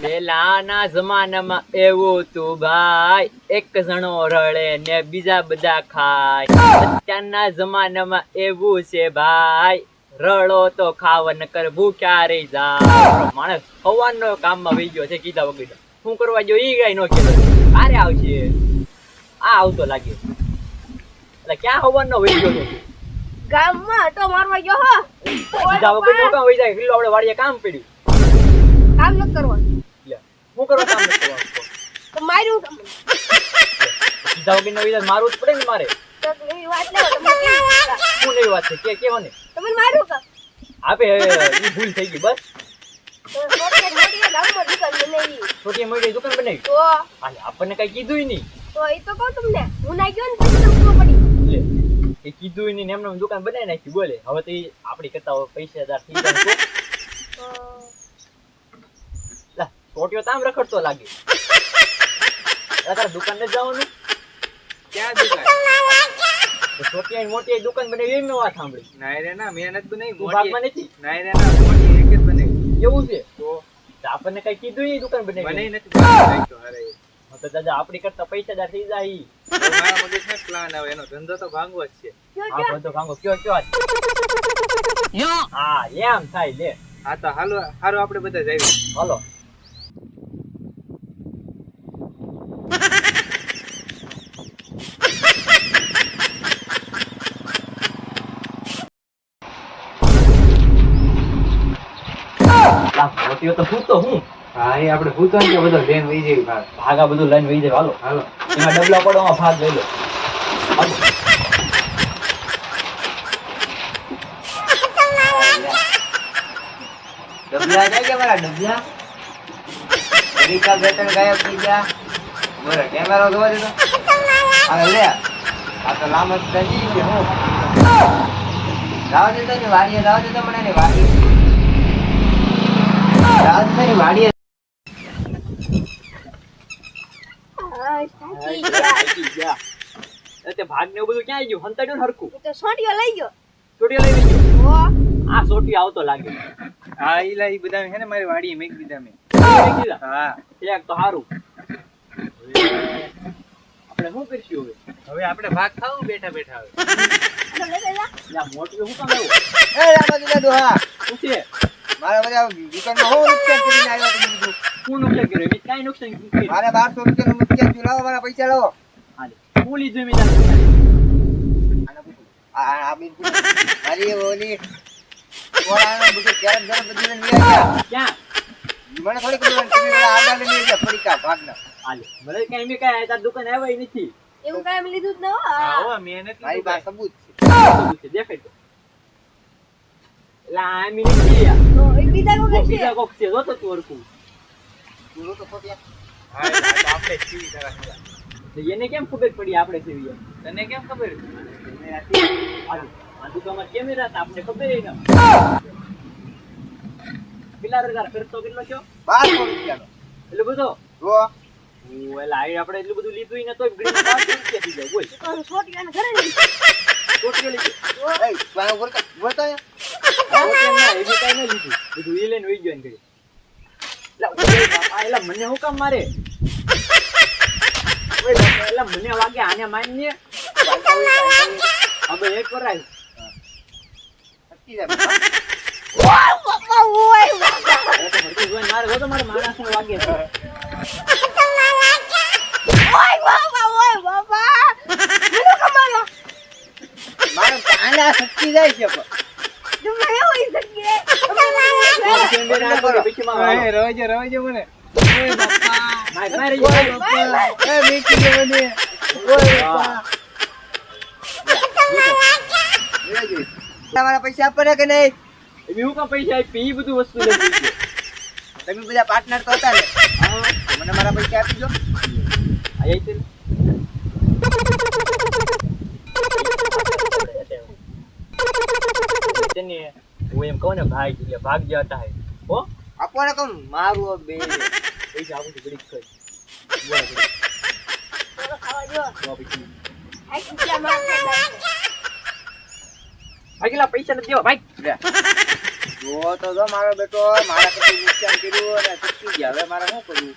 પેલાના જમાનામાં એવું તું ભાઈ, એક જણો રડે ને બીજા બધા ખાય. અત્યારના જમાનામાં એવું છે ભાઈ, રડો તો ખાવ નકર ભૂખ્યા રહી જાય. માણસ ખવાનો કામમાં વહી ગયો છે કીધા વગર. શું કરવા ગયો ઈ કઈ નો કીધું. ક્યારે આવશે આ આવતો લાગે. એટલે ક્યાં ખવાનો વહી ગયો છે ગામમાં તો મારવા ગયો હો. કીધા વગર નો કામ વહી જાય. કિલ્લો આપણે વાડીએ કામ પડ્યું. કામ ન કરવાનું. શું કરવા કામ નથી કરવાનું? તો માર્યું તમને. કીધા વગર નો વહી જાય મારવું જ પડે ને મારે. તો એવી વાત લેવો તમને કેવી વાત? શું નવી વાત છે કેવો ને તમે માર્યું કા? આપે ઈ ભૂલ થઈ ગઈ બસ. તો મોટી મોટી ગામમાં દુકાન બનાવી. છોટી મોટી દુકાન બનાવી તો અને આપણને કઈ કીધું નહીં. તો એ તો કહું તમને, હું ના ગયો ને પછી તમને ખબર પડી. એ કીધું નહીં ને એમને દુકાન બનાવી નાખી. બોલે હવે તો ઈ આપડી કરતા પૈસાદાર થઈ જાય તો લા છોટીઓ તામ રખડતો લાગે. તારે દુકાન ને જવાનું ક્યાં દુકાન? છોટી મોટી દુકાન બનાવી એમ વાત સાંભળી. ના રે ના મહેનત બનાવી તું ભાગમાં નથી. ના રે ના મોટી એક જ બનાવી. એવું છે તો આપણને કઈ કીધું નહીં દુકાન બનાવી બનાવી. નથી રાખ્યો હારે. તો દાદા આપડી કરતા પૈસાદાર થઈ જાય. તો મારા મગજમાં જ પ્લાન આવે, એનો ધંધો તો ભાંગવો જ છે. આ બધો ભાંગો કયો હા એમ થાય લે. હા તો હાલો હારો આપણે બધા જઈએ. હાલો મોટીઓ તો હું તો હું હા એ આપણે ભૂતો ને બધો લેન વહી જાય ભાગ. ભાગા બધું લઈને વહી જાય. હાલો હાલો એમાં ડબલા પડો ભાગ લઈ લો. હાલો. ડબલા જાય કે મારા ડબલા અમેરિકા બેટન ગાયબ થઈ ગયા. બરાબર કેમેરો જોવા દેતો. આ લે આ તો લાંબો તજી છે. હું રાવ દેતો ને વાડીએ રાવ દેતો મને ને વાડીએ રાવ દેતો ને વાડીએ. હા, સાચી હા, ગયા. થાકી ગયા. તે ભાગ ને એવું બધું ક્યાં ગયું? હંતાડ્યું ને હરખું. એ તો સોટીઓ લઈ ગયો. છોટીઓ લઈ ગયો. ઓ આ છોટી આવતો લાગે. હા ઈલા ઈ બધા હે ને મારી વાડીએ મેક દીધા મેં. લઈ કીધા. હા એક તો હારું. આપણે શું કરશું હવે? હવે આપણે ભાગ ખાવું બેઠા બેઠા હવે. તો લઈ લે. લા મોટી શું કામ આવ્યું? એ રામજી દાદુ હા શું છે? મારા બધા દુકાનમાં હું નુકસાન કરીને આવ્યો તમે કીધું. શું નુકસાન કર્યું? એવી કાંઈ નુકસાન નથી કર્યું. મારે 1200 રૂપિયાનું નુકસાન થયું. લાવો મારા પૈસા લાવો. હાલે. શું લીધું મેં તારે? આ બેન મારી ઓલી કોરાનો બધું ક્યારેક જરા બધું લઈને આવ્યા. ક્યાં? મને થોડી ખબર તમે ઓલા આવડા લઈને આવ્યા પડીકા ભાગના. હાલે. ભલે કાંઈ મેં કાંઈ તારી દુકાને આવ્યા ય નથી. એવું કાંઈ એમ લીધું જ ન હો. હા હો મહેનત મારી પાસે સબૂત છે. બધું છે, દેખાય તો. લા આ મી નથી યાર. તો એ બીજા કોક છે. બીજા કોક છે. જોતો તું હરખું. પૂરો તો ખોટ્યા. હા એટલે આ તો આપણે જ છીએ તારા ખરા. તો એને કેમ ખબર પડી આપણે સેવી એમ? તને કેમ ખબર? હાલે. આ દુકાનમાં કેમેરા હતા આપણે ખબર ય ન. પેલા રગાર ખર્ચો કેટલો થયો? 1200 રૂપિયાનો. એટલો બધો? જો ઓ એલા આ આપણે એટલું બધું લીધું ય ન તોય ગ્રીન 1200 રૂપિયા થઈ જાય. બોલ. તો સોટીઓને ઘરે લઈ ગયો. ટોટલી લીધું. એ પાછો બોલતા બોલતા ટોટલી ના એવી કાંઈ ન લીધું. બધું ઈ લઈને વહી ગયો ને ઘરે. એલા ઓય બાપા એલા મને હું કામ મારે? ઓય બાપા એલા મને વાગે આને મારીને. હવે એક કરાય. સચ્ચી જાય. ઓય બાપા ઓય બાપા. એ તો હરખું જોઈને મારે જો તો મારે માણસને વાગે છે. ઓય બાપા ઓય બાપા. મને કમાયો. મારે આના સચ્ચી જાય છે પણ. તમે એવું ઈ શકીએ. તો કેમેરા આગળ પીછેમાં એ વાળો. રવાજે મને. ઓય બાપા મારી ઓય મારી બાપા એ મીઠી દે મને. ઓય બાપા તમારા પૈસા આપવાના કે નહીં? એવી હું કામ પૈસા આપી ઈ બધું વસ્તુ લઈ ગયો. તમે બધા પાર્ટનર તો હતા ને. હા તો મને મારા પૈસા આપી દો. આઈ છે ને હું એમ કહું ને ભાઈ એટલે ભાગ જતા હે હો આપવાના કહું મારું બે પૈસા આપું છું ઘડીક કરી બોલ ઘડીક. ખાવા જો. તો પછી આ ખીચા માં ખાઈ નાખો. ભાઈ કેટલા પૈસા નથી દેવા ભાઈ લે. જો તો જો મારો બેટો મારા કશું નુકસાન કર્યું અને ચૂકી ગયા હવે મારે શું કરવું